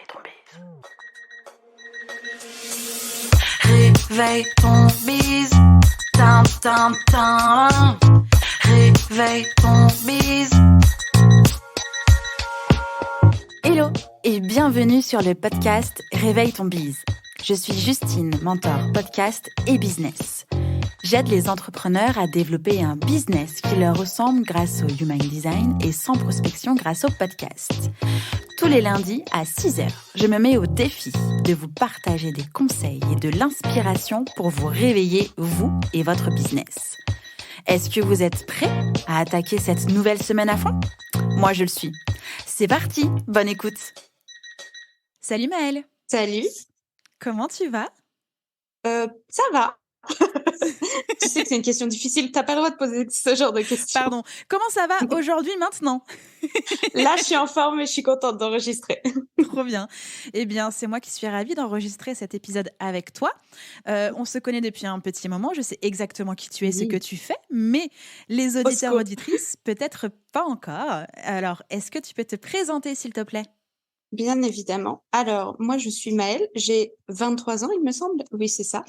ton bise. Réveille ton bise. Tin, tin, tin. Réveille ton bise. Hello et bienvenue sur le podcast Réveille ton bise. Je suis Justine, mentor podcast et business. J'aide les entrepreneurs à développer un business qui leur ressemble grâce au Human Design et sans prospection grâce au podcast. Tous les lundis à 6h, je me mets au défi de vous partager des conseils et de l'inspiration pour vous réveiller, vous et votre business. Est-ce que vous êtes prêts à attaquer cette nouvelle semaine à fond ? Moi, je le suis. C'est parti, bonne écoute. Salut Maëlle. Salut. Comment tu vas ? Ça va. Tu sais que c'est une question difficile. T'as pas le droit de poser ce genre de questions. Pardon. Comment ça va aujourd'hui, maintenant ? Là, je suis en forme et je suis contente d'enregistrer. Trop bien. Eh bien, c'est moi qui suis ravie d'enregistrer cet épisode avec toi. On se connaît depuis un petit moment. Je sais exactement qui tu es, ce que tu fais, mais les auditeurs, auditrices, peut-être pas encore. Alors, est-ce que tu peux te présenter, s'il te plaît ? Bien évidemment. Alors, moi, je suis Maëlle. J'ai 23 ans, il me semble. Oui, c'est ça.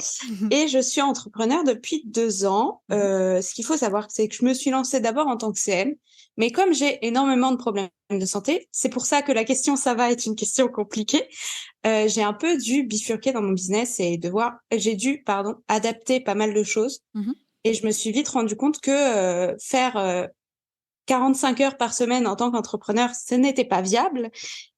Et je suis entrepreneur depuis 2 ans. Ce qu'il faut savoir, c'est que je me suis lancée d'abord en tant que CM. Mais comme j'ai énormément de problèmes de santé, c'est pour ça que la question « ça va » est une question compliquée. J'ai un peu dû bifurquer dans mon business et j'ai dû adapter pas mal de choses. Et je me suis vite rendu compte que faire 45 heures par semaine en tant qu'entrepreneur, ce n'était pas viable.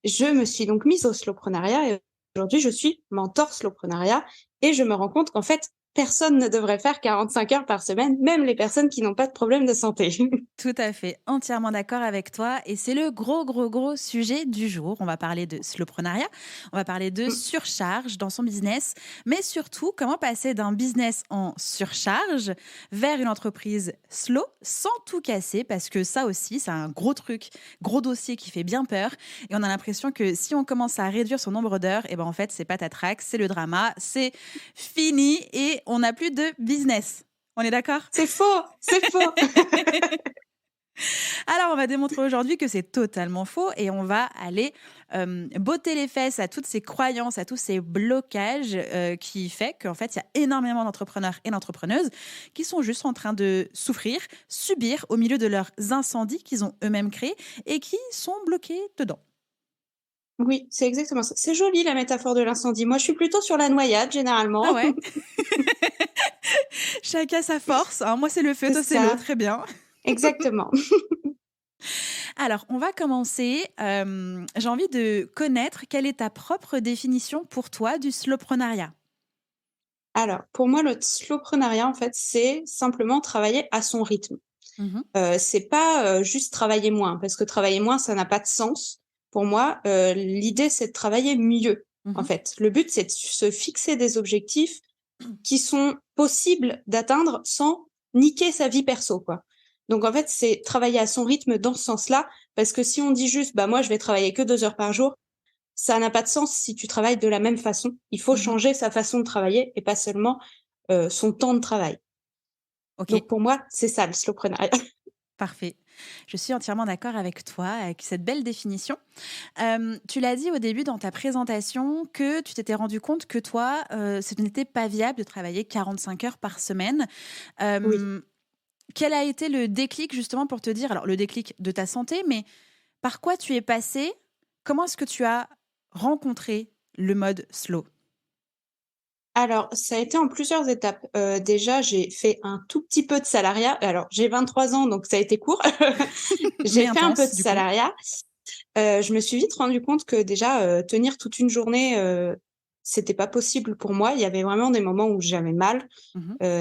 Je me suis donc mise au slowpreneuriat et aujourd'hui, je suis mentor slowpreneuriat et je me rends compte qu'en fait, personne ne devrait faire 45 heures par semaine, même les personnes qui n'ont pas de problème de santé. Tout à fait, entièrement d'accord avec toi. Et c'est le gros sujet du jour. On va parler de slowpreneuriat, on va parler de surcharge dans son business, mais surtout comment passer d'un business en surcharge vers une entreprise slow sans tout casser, parce que ça aussi, c'est un gros truc, gros dossier qui fait bien peur. Et on a l'impression que si on commence à réduire son nombre d'heures, et ben en fait, c'est patatrac, c'est le drama, c'est fini et on n'a plus de business. On est d'accord ? C'est faux, c'est faux. Alors, on va démontrer aujourd'hui que c'est totalement faux et on va aller botter les fesses à toutes ces croyances, à tous ces blocages qui fait qu'en fait, il y a énormément d'entrepreneurs et d'entrepreneuses qui sont juste en train de souffrir, subir au milieu de leurs incendies qu'ils ont eux-mêmes créés et qui sont bloqués dedans. Oui, c'est exactement ça. C'est joli la métaphore de l'incendie. Moi, je suis plutôt sur la noyade, généralement. Ah ouais. Chacun sa force. Hein. Moi, c'est le feu, toi, c'est l'eau. Très bien. Exactement. Alors, on va commencer. J'ai envie de connaître quelle est ta propre définition pour toi du slowpreneuriat. Alors, pour moi, le slowpreneuriat, en fait, c'est simplement travailler à son rythme. C'est pas juste travailler moins, parce que travailler moins, ça n'a pas de sens. Pour moi, l'idée, c'est de travailler mieux, en fait. Le but, c'est de se fixer des objectifs qui sont possibles d'atteindre sans niquer sa vie perso, quoi. Donc, en fait, c'est travailler à son rythme dans ce sens-là, parce que si on dit juste, moi, je vais travailler que 2 heures par jour, ça n'a pas de sens si tu travailles de la même façon. Il faut changer sa façon de travailler et pas seulement son temps de travail. Okay. Donc, pour moi, c'est ça, le slowpreneuriat. Parfait. Je suis entièrement d'accord avec toi, avec cette belle définition. Tu l'as dit au début dans ta présentation que tu t'étais rendu compte que toi, ce n'était pas viable de travailler 45 heures par semaine. Oui. Quel a été le déclic justement pour te dire, alors le déclic de ta santé, mais par quoi tu es passé ? Comment est-ce que tu as rencontré le mode slow ? Alors, ça a été en plusieurs étapes. Déjà, j'ai fait un tout petit peu de salariat. Alors, j'ai 23 ans, donc ça a été court. J'ai fait un peu de salariat. Je me suis vite rendu compte que déjà, tenir toute une journée, c'était pas possible pour moi. Il y avait vraiment des moments où j'avais mal.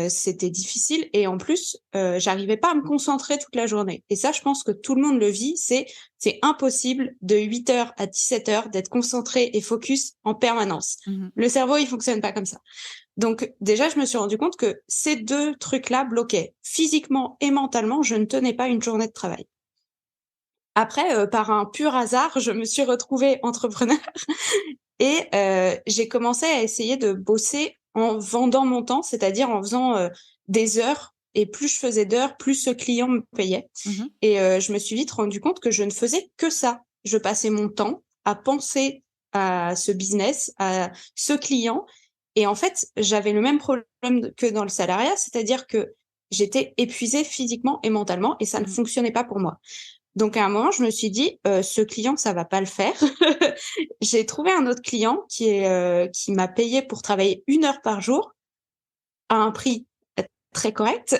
C'était difficile. Et en plus, j'arrivais pas à me concentrer toute la journée. Et ça, je pense que tout le monde le vit. C'est impossible de 8h à 17h d'être concentré et focus en permanence. Le cerveau, il fonctionne pas comme ça. Donc, déjà, je me suis rendu compte que ces 2 trucs-là bloquaient. Physiquement et mentalement, je ne tenais pas une journée de travail. Après, par un pur hasard, je me suis retrouvée entrepreneur et j'ai commencé à essayer de bosser en vendant mon temps, c'est-à-dire en faisant des heures. Et plus je faisais d'heures, plus ce client me payait. Et je me suis vite rendu compte que je ne faisais que ça. Je passais mon temps à penser à ce business, à ce client. Et en fait, j'avais le même problème que dans le salariat, c'est-à-dire que j'étais épuisée physiquement et mentalement et ça ne fonctionnait pas pour moi. Donc à un moment, je me suis dit, ce client, ça va pas le faire. J'ai trouvé un autre client qui m'a payé pour travailler 1 heure par jour à un prix très correct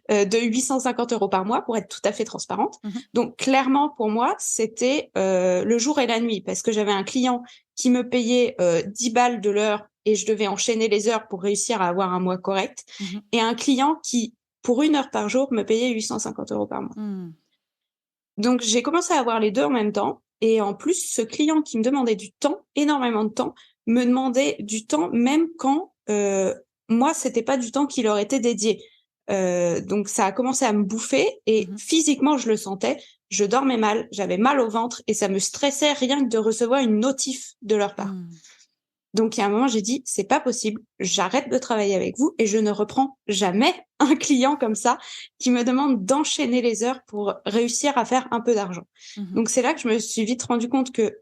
de 850 € par mois pour être tout à fait transparente. Donc clairement pour moi c'était le jour et la nuit parce que j'avais un client qui me payait 10 balles de l'heure et je devais enchaîner les heures pour réussir à avoir un mois correct et un client qui pour 1 heure par jour me payait 850 € par mois. Donc j'ai commencé à avoir les deux en même temps et en plus ce client qui me demandait du temps, énormément de temps, me demandait du temps même quand moi, c'était pas du temps qui leur était dédié. Donc ça a commencé à me bouffer et physiquement, je le sentais. Je dormais mal, j'avais mal au ventre et ça me stressait rien que de recevoir une notif de leur part. Donc il y a un moment, j'ai dit, c'est pas possible, j'arrête de travailler avec vous et je ne reprends jamais un client comme ça qui me demande d'enchaîner les heures pour réussir à faire un peu d'argent. Donc c'est là que je me suis vite rendu compte que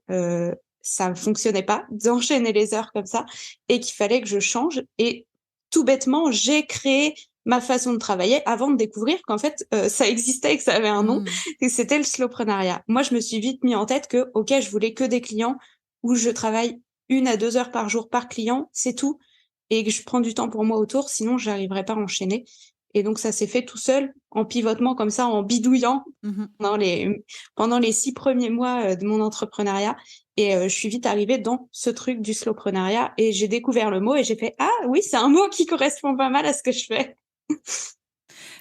ça ne fonctionnait pas d'enchaîner les heures comme ça et qu'il fallait que je change. Et tout bêtement, j'ai créé ma façon de travailler avant de découvrir qu'en fait, ça existait et que ça avait un nom, et c'était le slowpreneuriat. Moi, je me suis vite mis en tête que, OK, je voulais que des clients où je travaille 1 à 2 heures par jour par client, c'est tout, et que je prends du temps pour moi autour, sinon j'arriverais pas à enchaîner. Et donc ça s'est fait tout seul, en pivotement comme ça, en bidouillant pendant les 6 premiers mois de mon entrepreneuriat. Et je suis vite arrivée dans ce truc du slowpreneuriat et j'ai découvert le mot et j'ai fait « Ah oui, c'est un mot qui correspond pas mal à ce que je fais ».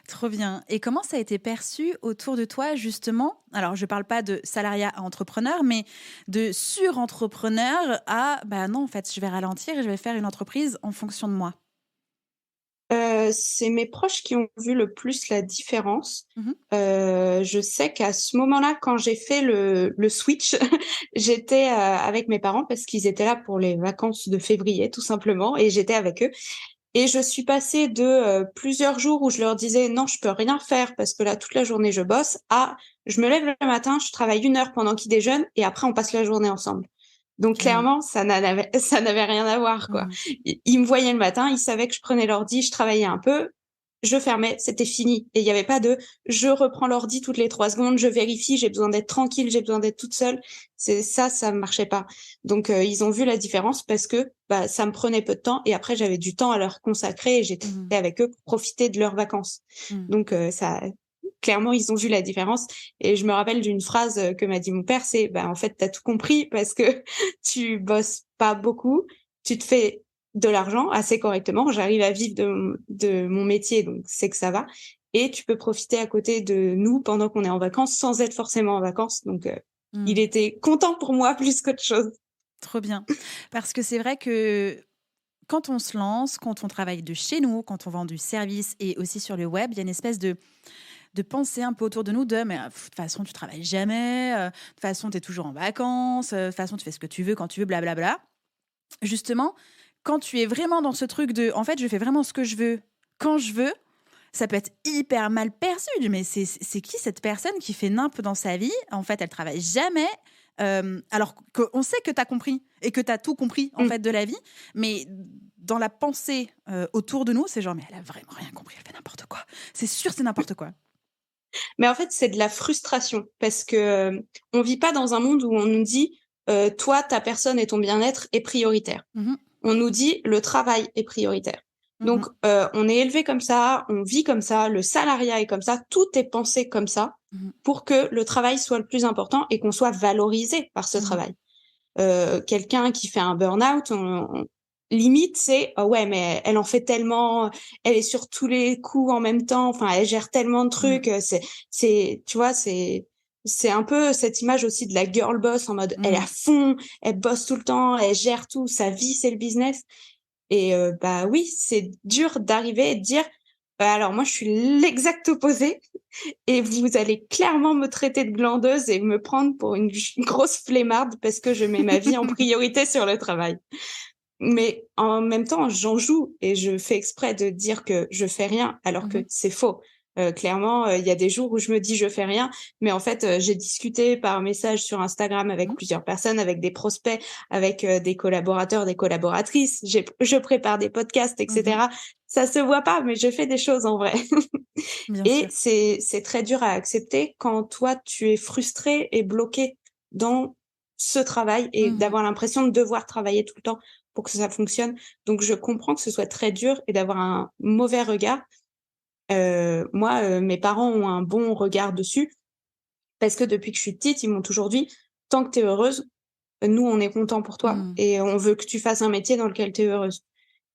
Trop bien. Et comment ça a été perçu autour de toi, justement? Alors, je ne parle pas de salariat à entrepreneur, mais de sur-entrepreneur à bah non, en fait, je vais ralentir et je vais faire une entreprise en fonction de moi. C'est mes proches qui ont vu le plus la différence. Je sais qu'à ce moment-là, quand j'ai fait le switch, j'étais avec mes parents parce qu'ils étaient là pour les vacances de février, tout simplement, et j'étais avec eux. Et je suis passée de plusieurs jours où je leur disais non, je peux rien faire parce que là, toute la journée, je bosse, à je me lève le matin, je travaille 1 heure pendant qu'ils déjeunent et après, on passe la journée ensemble. Donc clairement, ça n'avait rien à voir, quoi. Ils me voyaient le matin, ils savaient que je prenais l'ordi, je travaillais un peu, je fermais, c'était fini. Et il y avait pas de je reprends l'ordi toutes les 3 secondes, je vérifie, j'ai besoin d'être tranquille, j'ai besoin d'être toute seule. Ça marchait pas. Donc ils ont vu la différence parce que bah ça me prenait peu de temps et après j'avais du temps à leur consacrer et j'étais avec eux pour profiter de leurs vacances. Donc ça clairement, ils ont vu la différence. Et je me rappelle d'une phrase que m'a dit mon père, c'est bah, en fait, t'as tout compris parce que tu bosses pas beaucoup, tu te fais de l'argent assez correctement. J'arrive à vivre de mon métier, donc c'est que ça va. Et tu peux profiter à côté de nous pendant qu'on est en vacances sans être forcément en vacances. Donc, il était content pour moi plus qu'autre chose. Trop bien. Parce que c'est vrai que quand on se lance, quand on travaille de chez nous, quand on vend du service et aussi sur le web, il y a une espèce de penser un peu autour de nous de mais de toute façon tu travailles jamais, de toute façon tu es toujours en vacances, de toute façon tu fais ce que tu veux quand tu veux, blablabla. Justement, quand tu es vraiment dans ce truc de en fait je fais vraiment ce que je veux quand je veux, ça peut être hyper mal perçu. Mais c'est qui cette personne qui fait nimp dans sa vie? En fait, elle travaille jamais. Alors qu'on sait que tu as compris et que tu as tout compris en fait de la vie, mais dans la pensée autour de nous, c'est genre mais elle a vraiment rien compris, elle fait n'importe quoi. C'est sûr, c'est n'importe quoi. Mais en fait, c'est de la frustration parce que on vit pas dans un monde où on nous dit toi, ta personne et ton bien-être est prioritaire. On nous dit le travail est prioritaire. Donc, on est élevé comme ça, on vit comme ça, le salariat est comme ça, tout est pensé comme ça pour que le travail soit le plus important et qu'on soit valorisé par ce travail. Quelqu'un qui fait un burn-out, limite, c'est oh ouais, mais elle en fait tellement, elle est sur tous les coups en même temps, enfin, elle gère tellement de trucs, tu vois, c'est un peu cette image aussi de la girl boss en mode elle est à fond, elle bosse tout le temps, elle gère tout, sa vie c'est le business. Et bah oui, c'est dur d'arriver et de dire bah alors moi je suis l'exact opposé et vous allez clairement me traiter de glandeuse et me prendre pour une grosse flemmarde parce que je mets ma vie en priorité sur le travail. Mais en même temps, j'en joue et je fais exprès de dire que je fais rien alors que c'est faux. Clairement, il y a des jours où je me dis je fais rien, mais en fait, j'ai discuté par message sur Instagram avec plusieurs personnes, avec des prospects, avec des collaborateurs, des collaboratrices. Je prépare des podcasts, etc. Ça se voit pas, mais je fais des choses en vrai. Bien Et sûr. c'est très dur à accepter quand toi, tu es frustré et bloqué dans ce travail et d'avoir l'impression de devoir travailler tout le temps pour que ça fonctionne. Donc, je comprends que ce soit très dur et d'avoir un mauvais regard. Moi, mes parents ont un bon regard dessus parce que depuis que je suis petite, ils m'ont toujours dit: «Tant que tu es heureuse, nous, on est contents pour toi et on veut que tu fasses un métier dans lequel tu es heureuse».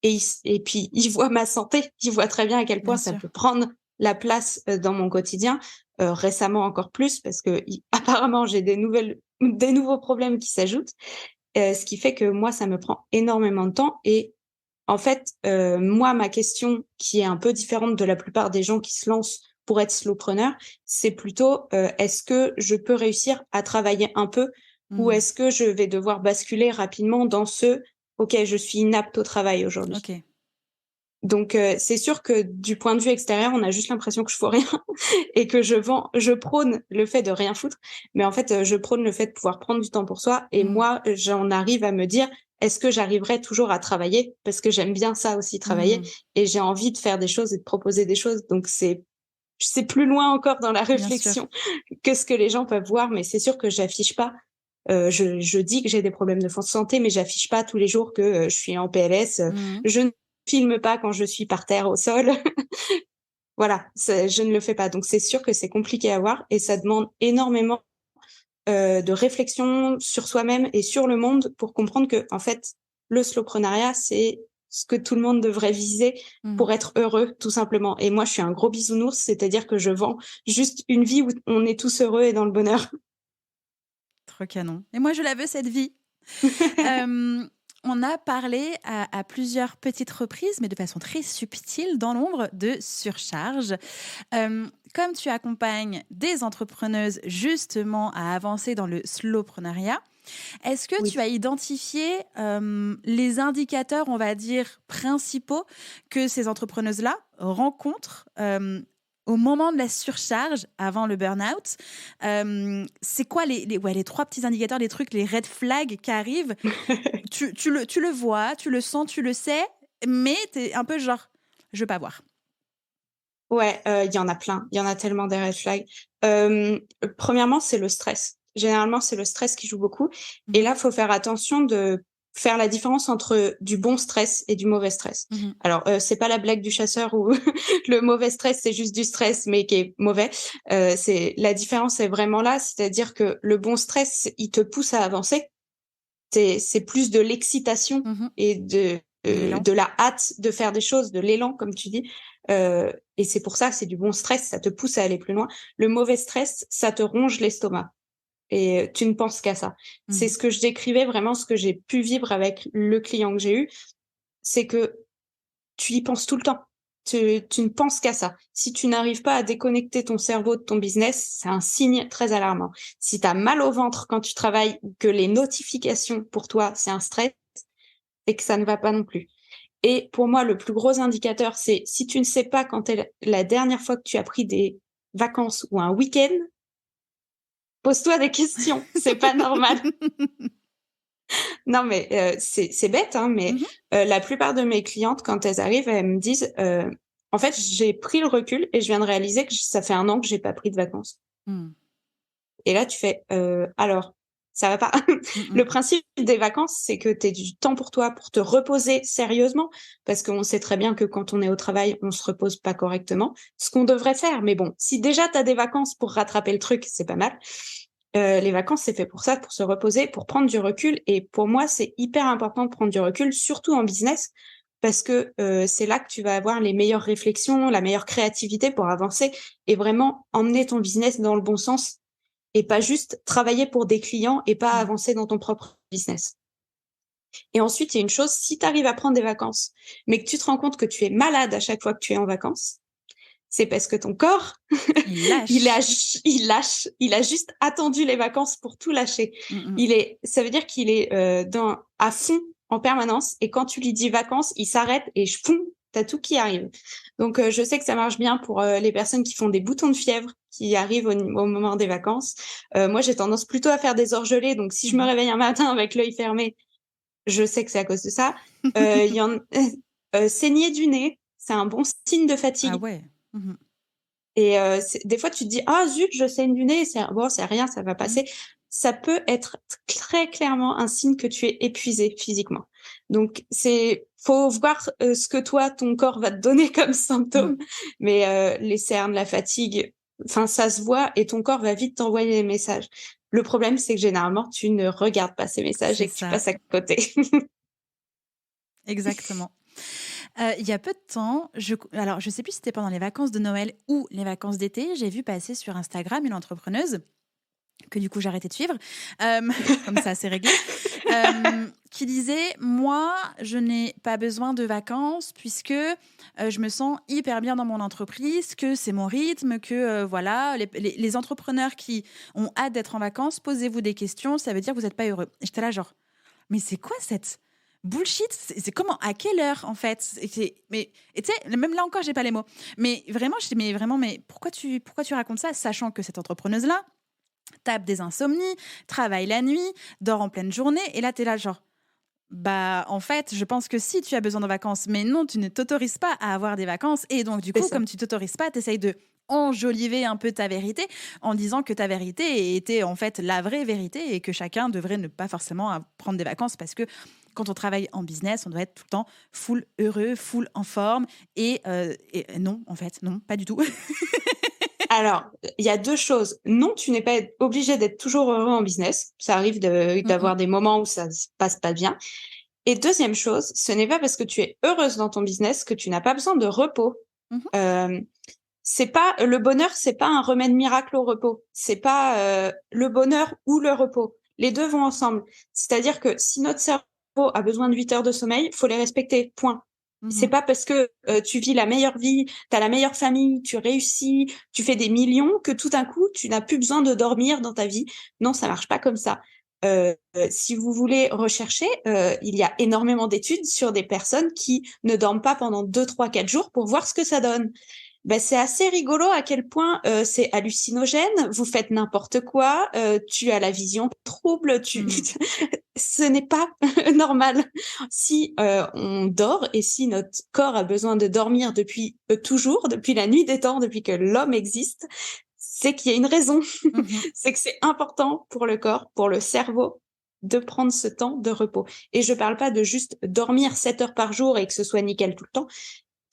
Et puis, ils voient ma santé, ils voient très bien à quel point Bien ça sûr. peut prendre la place, dans mon quotidien. Récemment encore plus parce que apparemment j'ai des nouveaux problèmes qui s'ajoutent, ce qui fait que moi, ça me prend énormément de temps et en fait, moi, ma question qui est un peu différente de la plupart des gens qui se lancent pour être slowpreneur, c'est plutôt, est-ce que je peux réussir à travailler un peu ou est-ce que je vais devoir basculer rapidement dans ce: «OK, je suis inapte au travail aujourd'hui». OK. Donc c'est sûr que du point de vue extérieur, on a juste l'impression que je fous rien et que je prône le fait de rien foutre, mais en fait, je prône le fait de pouvoir prendre du temps pour soi et moi, j'en arrive à me dire: «Est-ce que j'arriverai toujours à travailler?» parce que j'aime bien ça aussi travailler et j'ai envie de faire des choses et de proposer des choses, donc c'est plus loin encore dans la Bien sûr. réflexion que ce que les gens peuvent voir, mais c'est sûr que j'affiche pas. Je dis que j'ai des problèmes de santé, mais j'affiche pas tous les jours que, je suis en PLS, je ne filme pas quand je suis par terre au sol. Voilà, je ne le fais pas. Donc c'est sûr que c'est compliqué à voir et ça demande énormément, de réflexion sur soi-même et sur le monde pour comprendre que en fait, le slowpreneuriat, c'est ce que tout le monde devrait viser pour être heureux, tout simplement. Et moi, je suis un gros bisounours, c'est-à-dire que je vends juste une vie où on est tous heureux et dans le bonheur. Trop canon. Et moi, je la veux, cette vie. On a parlé à plusieurs petites reprises, mais de façon très subtile, dans l'ombre, de surcharge. Comme tu accompagnes des entrepreneuses justement à avancer dans le slowpreneuriat, est-ce que tu Oui. as identifié les indicateurs, on va dire, principaux que ces entrepreneuses-là rencontrent au moment de la surcharge, avant le burn-out? C'est quoi les trois petits indicateurs, les trucs, les red flags qui arrivent? Tu le vois, tu le sens, tu le sais, mais tu es un peu genre, je veux pas voir. Ouais, il y en a plein. Il y en a tellement des red flags. Premièrement, c'est le stress. Généralement, c'est le stress qui joue beaucoup et là, faut faire attention de faire la différence entre du bon stress et du mauvais stress. Alors, c'est pas la blague du chasseur où le mauvais stress, c'est juste du stress, mais qui est mauvais. C'est la différence est vraiment là, c'est-à-dire que le bon stress, il te pousse à avancer. C'est plus de l'excitation et L'élan. de la hâte de faire des choses, de l'élan, comme tu dis. Et c'est pour ça que c'est du bon stress, ça te pousse à aller plus loin. Le mauvais stress, ça te ronge l'estomac et tu ne penses qu'à ça. C'est ce que je décrivais vraiment, ce que j'ai pu vivre avec le client que j'ai eu, c'est que tu y penses tout le temps. Tu ne penses qu'à ça. Si tu n'arrives pas à déconnecter ton cerveau de ton business, c'est un signe très alarmant. Si tu as mal au ventre quand tu travailles, que les notifications pour toi, c'est un stress, et que ça ne va pas non plus. Et pour moi, le plus gros indicateur, c'est si tu ne sais pas quand est la dernière fois que tu as pris des vacances ou un week-end, pose-toi des questions. C'est pas normal. Non, mais c'est bête, hein, mais la plupart de mes clientes, quand elles arrivent, elles me disent, en fait, j'ai pris le recul et je viens de réaliser que ça fait 1 an que j'ai pas pris de vacances. Et là, tu fais, alors, ça va pas. Le principe des vacances, c'est que tu aies du temps pour toi, pour te reposer sérieusement, parce qu'on sait très bien que quand on est au travail, on se repose pas correctement, ce qu'on devrait faire. Mais bon, si déjà tu as des vacances pour rattraper le truc, c'est pas mal. Les vacances, c'est fait pour ça, pour se reposer, pour prendre du recul. Et pour moi, c'est hyper important de prendre du recul, surtout en business, parce que c'est là que tu vas avoir les meilleures réflexions, la meilleure créativité pour avancer et vraiment emmener ton business dans le bon sens et pas juste travailler pour des clients et pas avancer dans ton propre business. Et ensuite, il y a une chose, si tu arrives à prendre des vacances, mais que tu te rends compte que tu es malade à chaque fois que tu es en vacances, c'est parce que ton corps, Il lâche. il a juste attendu les vacances pour tout lâcher. Ça veut dire qu'il est à fond en permanence et quand tu lui dis vacances, il s'arrête et fond, T'as tout qui arrive. Donc, je sais que ça marche bien pour les personnes qui font des boutons de fièvre, qui arrivent au moment des vacances. Moi, j'ai tendance plutôt à faire des orgelets. Donc, si je me réveille un matin avec l'œil fermé, je sais que c'est à cause de ça. Saigner du nez, c'est un bon signe de fatigue. Ah ouais. Et des fois, tu te dis, ah zut, je saigne du nez, c'est rien, ça va passer. Ça peut être très clairement un signe que tu es épuisé physiquement. Donc, faut voir ce que toi, ton corps va te donner comme symptômes. Mais les cernes, la fatigue, enfin, ça se voit et ton corps va vite t'envoyer des messages. Le problème, c'est que généralement, tu ne regardes pas ces messages et que tu passes à côté. Exactement. Il y a peu de temps, alors je ne sais plus si c'était pendant les vacances de Noël ou les vacances d'été, j'ai vu passer sur Instagram une entrepreneuse que du coup j'ai arrêté de suivre, comme ça c'est réglé, qui disait « Moi, je n'ai pas besoin de vacances puisque je me sens hyper bien dans mon entreprise, que c'est mon rythme, que voilà, les entrepreneurs qui ont hâte d'être en vacances, posez-vous des questions, ça veut dire que vous n'êtes pas heureux. » Et j'étais là genre « Mais c'est quoi cette... bullshit, c'est comment, à quelle heure en fait ?» Mais tu sais, même là encore, j'ai pas les mots. Mais vraiment, je dis mais pourquoi tu racontes ça, sachant que cette entrepreneuse là tape des insomnies, travaille la nuit, dort en pleine journée, et là t'es là genre bah en fait, je pense que si tu as besoin de vacances, mais non, tu ne t'autorises pas à avoir des vacances, et donc du coup, comme tu t'autorises pas, t'essayes de enjoliver un peu ta vérité en disant que ta vérité était en fait la vraie vérité et que chacun devrait ne pas forcément prendre des vacances parce que quand on travaille en business, on doit être tout le temps full heureux, full en forme. Et non, en fait, non, pas du tout. Alors, il y a deux choses. Non, tu n'es pas obligé d'être toujours heureux en business. Ça arrive d'avoir des moments où ça se passe pas bien. Et deuxième chose, ce n'est pas parce que tu es heureuse dans ton business que tu n'as pas besoin de repos. C'est pas le bonheur, c'est pas un remède miracle au repos. C'est pas le bonheur ou le repos. Les deux vont ensemble. C'est-à-dire que si notre cerveau a besoin de 8 heures de sommeil, faut les respecter. Point. C'est pas parce que tu vis la meilleure vie, t'as la meilleure famille, tu réussis, tu fais des millions que tout d'un coup tu n'as plus besoin de dormir dans ta vie. Non, ça marche pas comme ça. Si vous voulez rechercher, il y a énormément d'études sur des personnes qui ne dorment pas pendant 2, 3, 4 jours pour voir ce que ça donne. Ben, c'est assez rigolo à quel point c'est hallucinogène, vous faites n'importe quoi, tu as la vision trouble, ce n'est pas normal. Si on dort et si notre corps a besoin de dormir depuis toujours, depuis la nuit des temps, depuis que l'homme existe, c'est qu'il y a une raison. C'est que c'est important pour le corps, pour le cerveau, de prendre ce temps de repos. Et je parle pas de juste dormir 7 heures par jour et que ce soit nickel tout le temps.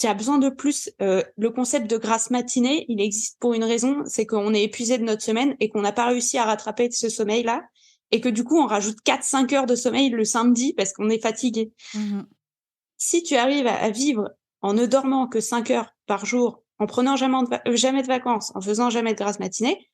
Tu as besoin de plus. Le concept de grasse matinée, il existe pour une raison, c'est qu'on est épuisé de notre semaine et qu'on n'a pas réussi à rattraper ce sommeil-là, et que du coup, on rajoute 4-5 heures de sommeil le samedi parce qu'on est fatigué. Si tu arrives à vivre en ne dormant que 5 heures par jour, en prenant jamais de vacances, en faisant jamais de grasse matinée,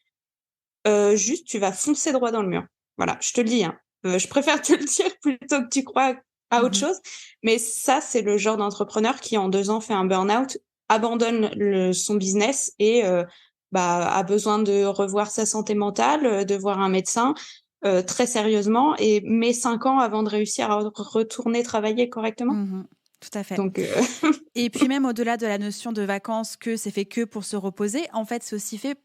juste, tu vas foncer droit dans le mur. Voilà, je te le dis. Hein. Je préfère te le dire plutôt que tu crois à autre chose. Mais ça, c'est le genre d'entrepreneur qui, en 2 ans, fait un burn-out, abandonne son business et a besoin de revoir sa santé mentale, de voir un médecin très sérieusement, et met 5 ans avant de réussir à retourner travailler correctement. Tout à fait. Donc, Et puis même au-delà de la notion de vacances, que c'est fait que pour se reposer, en fait, c'est aussi fait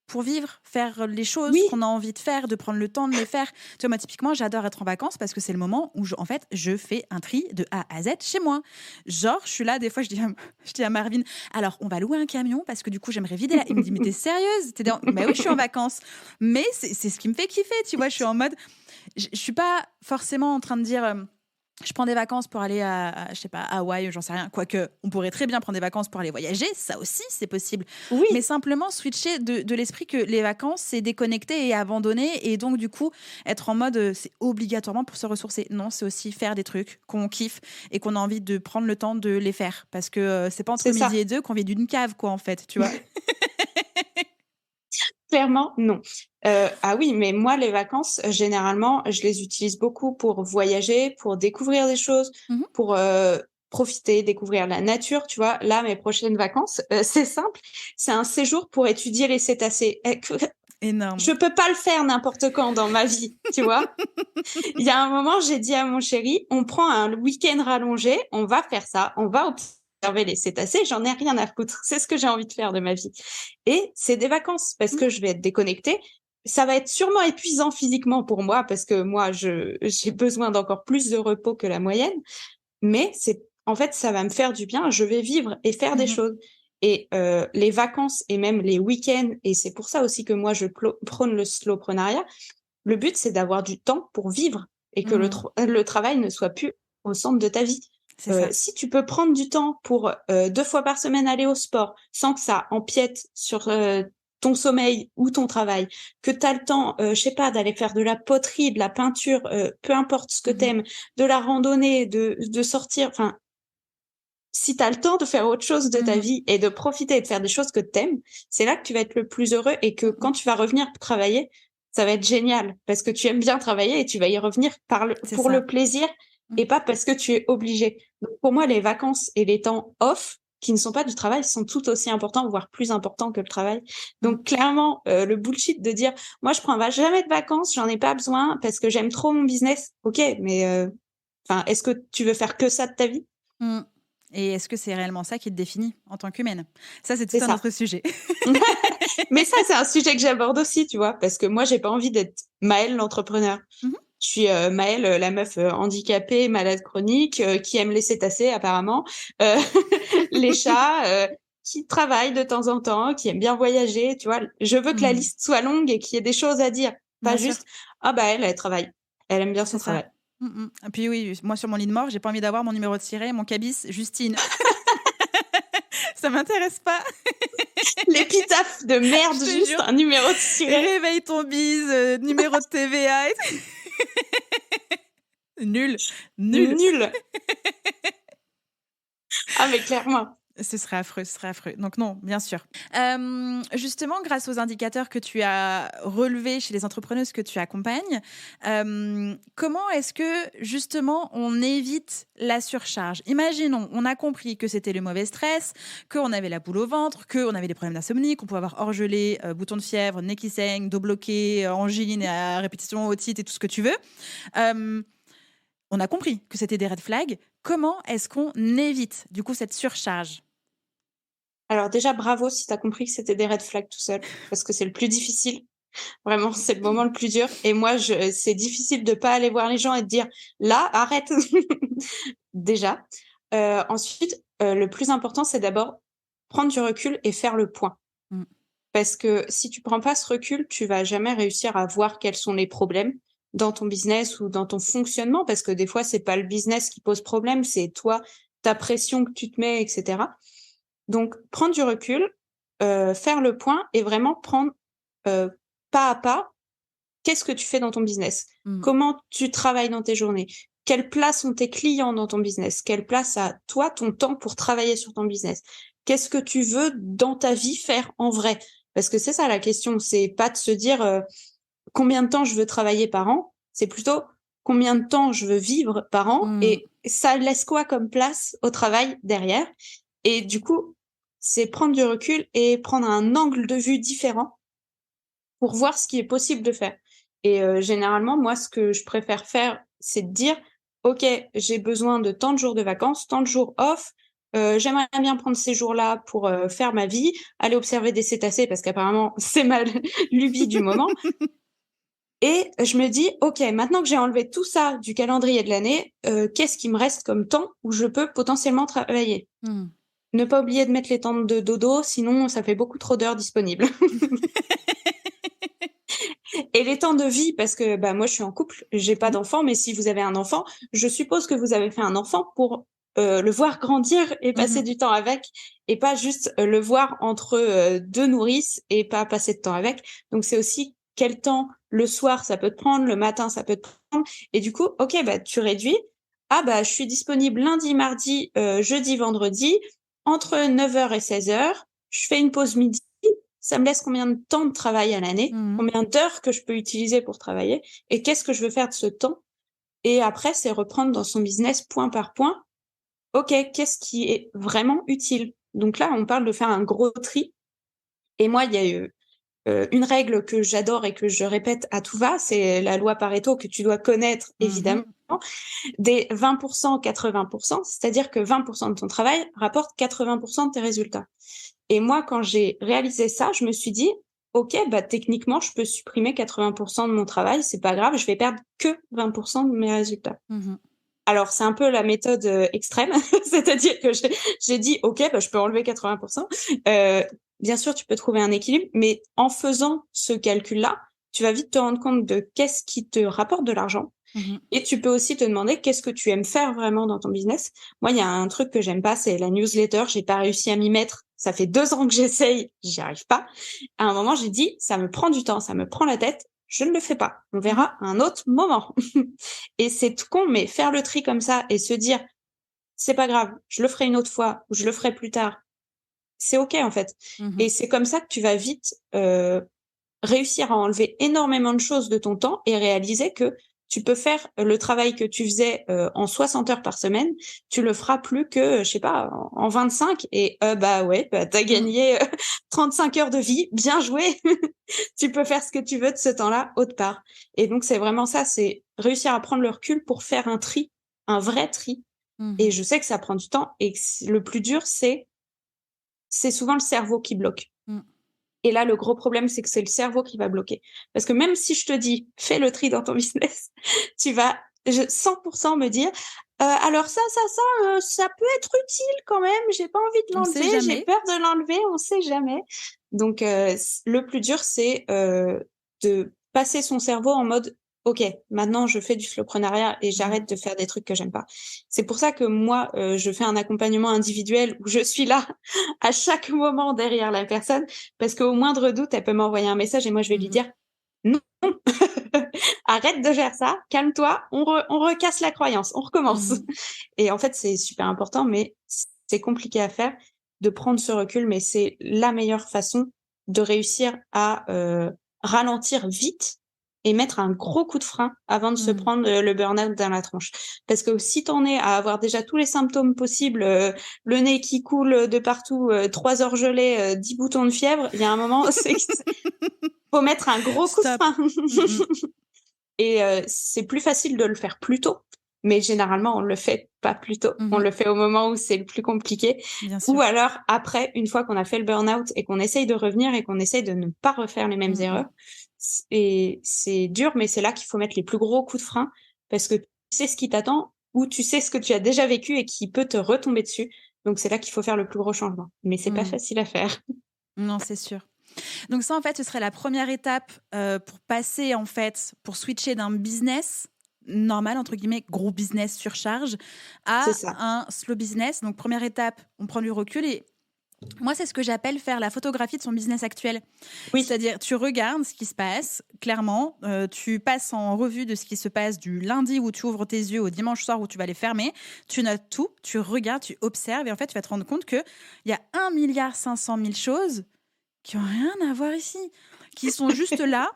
pour vivre, faire les choses qu'on a envie de faire, de prendre le temps de les faire. Tu vois, moi, typiquement, j'adore être en vacances parce que c'est le moment où, en fait, je fais un tri de A à Z chez moi. Genre, je suis là, des fois, je dis à Marvin, alors, on va louer un camion parce que du coup, j'aimerais vider. Il me dit, mais t'es sérieuse? Bah oui, je suis en vacances. Mais c'est ce qui me fait kiffer, tu vois. Je suis en mode, je suis pas forcément en train de dire... je prends des vacances pour aller à je sais pas, Hawaï, j'en sais rien. Quoique, on pourrait très bien prendre des vacances pour aller voyager, ça aussi, c'est possible. Oui. Mais simplement switcher de l'esprit que les vacances, c'est déconnecter et abandonner. Et donc, du coup, être en mode, c'est obligatoirement pour se ressourcer. Non, c'est aussi faire des trucs qu'on kiffe et qu'on a envie de prendre le temps de les faire. Parce que c'est pas entre midi et 2 qu'on vit d'une cave, quoi, en fait, tu vois. Clairement, non. Ah oui, mais moi, les vacances, généralement, je les utilise beaucoup pour voyager, pour découvrir des choses, pour profiter, découvrir la nature, tu vois. Là, mes prochaines vacances, c'est simple, c'est un séjour pour étudier les cétacés. Énorme. Je peux pas le faire n'importe quand dans ma vie, tu vois. Il y a un moment, j'ai dit à mon chéri, on prend un week-end rallongé, on va faire ça, on va observer les cétacés, j'en ai rien à foutre. C'est ce que j'ai envie de faire de ma vie. Et c'est des vacances parce que je vais être déconnectée. Ça va être sûrement épuisant physiquement pour moi parce que moi, j'ai besoin d'encore plus de repos que la moyenne. Mais en fait, ça va me faire du bien. Je vais vivre et faire des choses. Et les vacances et même les week-ends, et c'est pour ça aussi que moi, je prône le slowprenariat. Le but, c'est d'avoir du temps pour vivre et que le travail ne soit plus au centre de ta vie. Si tu peux prendre du temps pour 2 fois par semaine aller au sport sans que ça empiète sur ton sommeil ou ton travail, que tu as le temps, je sais pas, d'aller faire de la poterie, de la peinture, peu importe ce que t'aimes, de la randonnée, de sortir, enfin, si tu as le temps de faire autre chose de ta vie et de profiter et de faire des choses que t'aimes, c'est là que tu vas être le plus heureux et que quand tu vas revenir travailler, ça va être génial parce que tu aimes bien travailler et tu vas y revenir pour le plaisir et pas parce que tu es obligé. Donc pour moi, les vacances et les temps off qui ne sont pas du travail sont tout aussi importants, voire plus importants que le travail. Donc clairement, le bullshit de dire « moi, je prends jamais de vacances, j'en ai pas besoin parce que j'aime trop mon business ». Ok, mais est-ce que tu veux faire que ça de ta vie? Et est-ce que c'est réellement ça qui te définit en tant qu'humaine? Ça, c'est tout un autre sujet. Mais ça, c'est un sujet que j'aborde aussi, tu vois, parce que moi, j'ai pas envie d'être Maëlle, l'entrepreneur. Je suis Maëlle, la meuf handicapée, malade chronique, qui aime les cétacés, apparemment, les chats, qui travaille de temps en temps, qui aime bien voyager, tu vois. Je veux que la liste soit longue et qu'il y ait des choses à dire. Pas juste, ah bah elle travaille. Elle aime bien son travail. Et puis oui, moi sur mon lit de mort, j'ai pas envie d'avoir mon numéro de siret, mon cabis, Justine. Ça m'intéresse pas. L'épitaphe de merde, juste un numéro de siret. Réveille ton bise, numéro de TVA. Nul. Ah mais clairement. Ce serait affreux. Donc non, bien sûr. Justement, grâce aux indicateurs que tu as relevés chez les entrepreneuses que tu accompagnes, comment est-ce que justement on évite la surcharge? Imaginons, on a compris que c'était le mauvais stress, qu'on avait la boule au ventre, qu'on avait des problèmes d'insomnie, qu'on pouvait avoir orgelé, bouton de fièvre, nez qui saigne, dos bloqué, angine à répétition, otite et tout ce que tu veux. On a compris que c'était des red flags. Comment est-ce qu'on évite du coup cette surcharge? Alors déjà, bravo si tu as compris que c'était des red flags tout seul, parce que c'est le plus difficile. Vraiment, c'est le moment le plus dur. Et moi, c'est difficile de pas aller voir les gens et de dire « là, arrête !» Déjà. Ensuite, le plus important, c'est d'abord prendre du recul et faire le point. Parce que si tu prends pas ce recul, tu vas jamais réussir à voir quels sont les problèmes dans ton business ou dans ton fonctionnement, parce que des fois, c'est pas le business qui pose problème, c'est toi, ta pression que tu te mets, etc. Donc, prendre du recul, faire le point et vraiment prendre pas à pas, qu'est-ce que tu fais dans ton business? Comment tu travailles dans tes journées? Quelle place ont tes clients dans ton business? Quelle place a toi, ton temps pour travailler sur ton business? Qu'est-ce que tu veux dans ta vie faire en vrai? Parce que c'est ça la question, c'est pas de se dire combien de temps je veux travailler par an, c'est plutôt combien de temps je veux vivre par an et ça laisse quoi comme place au travail derrière. Et du coup, c'est prendre du recul et prendre un angle de vue différent pour voir ce qui est possible de faire. Et généralement, moi, ce que je préfère faire, c'est de dire, OK, j'ai besoin de tant de jours de vacances, tant de jours off, j'aimerais bien prendre ces jours-là pour faire ma vie, aller observer des cétacés, parce qu'apparemment, c'est ma lubie du moment. Et je me dis, OK, maintenant que j'ai enlevé tout ça du calendrier de l'année, qu'est-ce qui me reste comme temps où je peux potentiellement travailler? Ne pas oublier de mettre les temps de dodo, sinon ça fait beaucoup trop d'heures disponibles. Et les temps de vie, parce que bah, moi je suis en couple, j'ai pas d'enfant, mais si vous avez un enfant, je suppose que vous avez fait un enfant pour le voir grandir et passer du temps avec, et pas juste le voir entre deux nourrices et pas passer de temps avec. Donc c'est aussi quel temps le soir ça peut te prendre, le matin ça peut te prendre, et du coup, ok, bah tu réduis. Ah bah je suis disponible lundi, mardi, jeudi, vendredi, entre 9h et 16h, je fais une pause midi, ça me laisse combien de temps de travail à l'année, combien d'heures que je peux utiliser pour travailler, et qu'est-ce que je veux faire de ce temps. Et après, c'est reprendre dans son business point par point. OK, qu'est-ce qui est vraiment utile? Donc là, on parle de faire un gros tri. Et moi, il y a eu une règle que j'adore et que je répète à tout va, c'est la loi Pareto que tu dois connaître, évidemment. des 20%, 80%, c'est-à-dire que 20% de ton travail rapporte 80% de tes résultats. Et moi, quand j'ai réalisé ça, je me suis dit, OK, bah, techniquement, je peux supprimer 80% de mon travail, c'est pas grave, je vais perdre que 20% de mes résultats. Alors, c'est un peu la méthode extrême, c'est-à-dire que j'ai dit, OK, bah, je peux enlever 80%. Bien sûr, tu peux trouver un équilibre, mais en faisant ce calcul-là, tu vas vite te rendre compte de qu'est-ce qui te rapporte de l'argent. Et tu peux aussi te demander qu'est-ce que tu aimes faire vraiment dans ton business. Moi, il y a un truc que j'aime pas, c'est la newsletter. J'ai pas réussi à m'y mettre. Ça fait 2 ans que j'essaye, j'y arrive pas. À un moment, j'ai dit, ça me prend du temps, ça me prend la tête. Je ne le fais pas. On verra un autre moment. Et c'est tout con, mais faire le tri comme ça et se dire, c'est pas grave, je le ferai une autre fois ou je le ferai plus tard. C'est OK, en fait. Et c'est comme ça que tu vas vite réussir à enlever énormément de choses de ton temps et réaliser que tu peux faire le travail que tu faisais en 60 heures par semaine, tu le feras plus que, je sais pas, en 25 et bah ouais, bah, t'as gagné 35 heures de vie, bien joué. Tu peux faire ce que tu veux de ce temps-là autre part. Et donc c'est vraiment ça, c'est réussir à prendre le recul pour faire un tri, un vrai tri. Et je sais que ça prend du temps et que le plus dur, c'est souvent le cerveau qui bloque. Et là, le gros problème, c'est que c'est le cerveau qui va bloquer. Parce que même si je te dis, fais le tri dans ton business, tu vas 100% me dire, alors ça peut être utile quand même. J'ai pas envie de l'enlever, j'ai peur de l'enlever, on sait jamais. Donc, le plus dur, c'est de passer son cerveau en mode, OK, maintenant je fais du slowpreneuriat et j'arrête de faire des trucs que j'aime pas. C'est pour ça que moi, je fais un accompagnement individuel où je suis là à chaque moment derrière la personne, parce qu'au moindre doute, elle peut m'envoyer un message et moi je vais lui dire non, arrête de faire ça, calme-toi, on recasse la croyance, on recommence. Et en fait, c'est super important, mais c'est compliqué à faire de prendre ce recul, mais c'est la meilleure façon de réussir à ralentir vite et mettre un gros coup de frein avant de se prendre le burn-out dans la tronche. Parce que si t'en es à avoir déjà tous les symptômes possibles, le nez qui coule de partout, 3 heures gelées, 10 boutons de fièvre, il y a un moment, faut mettre un gros coup de frein. Et c'est plus facile de le faire plus tôt. Mais généralement, on le fait pas plus tôt. On le fait au moment où c'est le plus compliqué. Ou alors, après, une fois qu'on a fait le burn-out et qu'on essaye de revenir et qu'on essaye de ne pas refaire les mêmes erreurs. Et c'est dur, mais c'est là qu'il faut mettre les plus gros coups de frein parce que tu sais ce qui t'attend ou tu sais ce que tu as déjà vécu et qui peut te retomber dessus. Donc, c'est là qu'il faut faire le plus gros changement. Mais c'est pas facile à faire. Non, c'est sûr. Donc ça, en fait, ce serait la première étape pour passer, en fait, pour switcher d'un business normal, entre guillemets, gros business surcharge, à un slow business. Donc, première étape, on prend du recul et moi, c'est ce que j'appelle faire la photographie de son business actuel. C'est-à-dire, tu regardes ce qui se passe, clairement, tu passes en revue de ce qui se passe du lundi où tu ouvres tes yeux au dimanche soir où tu vas les fermer, tu notes tout, tu regardes, tu observes et en fait, tu vas te rendre compte qu'il y a 1,5 milliard choses qui n'ont rien à voir ici, qui sont juste là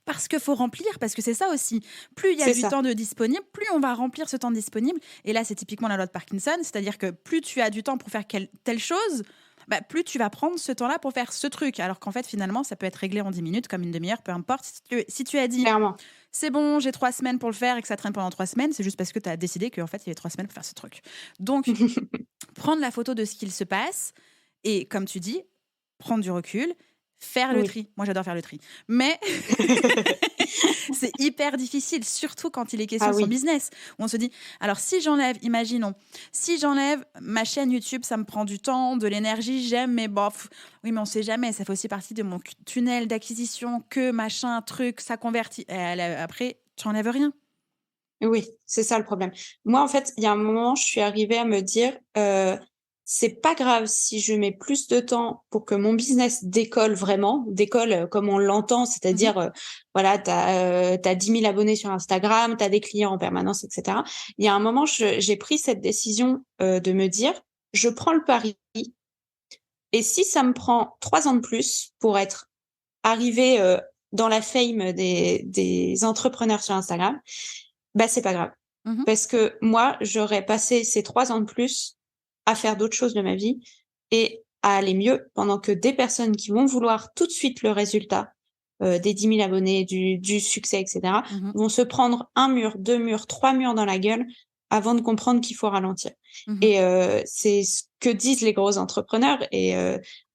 parce qu'il faut remplir, parce que c'est ça aussi. Plus il y a du temps de disponible, plus on va remplir ce temps disponible. Et là, c'est typiquement la loi de Parkinson, c'est-à-dire que plus tu as du temps pour faire telle chose, plus tu vas prendre ce temps-là pour faire ce truc. Alors qu'en fait, finalement, ça peut être réglé en 10 minutes, comme une demi-heure, peu importe. Si tu as dit, c'est bon, j'ai 3 semaines pour le faire et que ça traîne pendant 3 semaines, c'est juste parce que tu as décidé qu'en fait, il y avait 3 semaines pour faire ce truc. Donc, prendre la photo de ce qu'il se passe et, comme tu dis, prendre du recul, faire le tri. Moi, j'adore faire le tri. Mais c'est hyper difficile, surtout quand il est question de son business. Où on se dit, alors si j'enlève, imaginons, si j'enlève ma chaîne YouTube, ça me prend du temps, de l'énergie, j'aime, mais bof. Oui, mais on sait jamais. Ça fait aussi partie de mon tunnel d'acquisition, que machin, truc, ça convertit. Et après, tu n'enlèves rien. Oui, c'est ça le problème. Moi, en fait, il y a un moment, je suis arrivée à me dire... c'est pas grave si je mets plus de temps pour que mon business décolle vraiment, décolle comme on l'entend, c'est-à-dire, voilà, t'as 10 000 abonnés sur Instagram, t'as des clients en permanence, etc. Il y a un moment, j'ai pris cette décision de me dire, je prends le pari, et si ça me prend 3 ans de plus pour être arrivé dans la fame des entrepreneurs sur Instagram, c'est pas grave. Parce que moi, j'aurais passé ces 3 ans de plus à faire d'autres choses de ma vie et à aller mieux pendant que des personnes qui vont vouloir tout de suite le résultat des 10 000 abonnés, du succès, etc., vont se prendre 1 mur, 2 murs, 3 murs dans la gueule avant de comprendre qu'il faut ralentir. Et c'est ce que disent les gros entrepreneurs. Et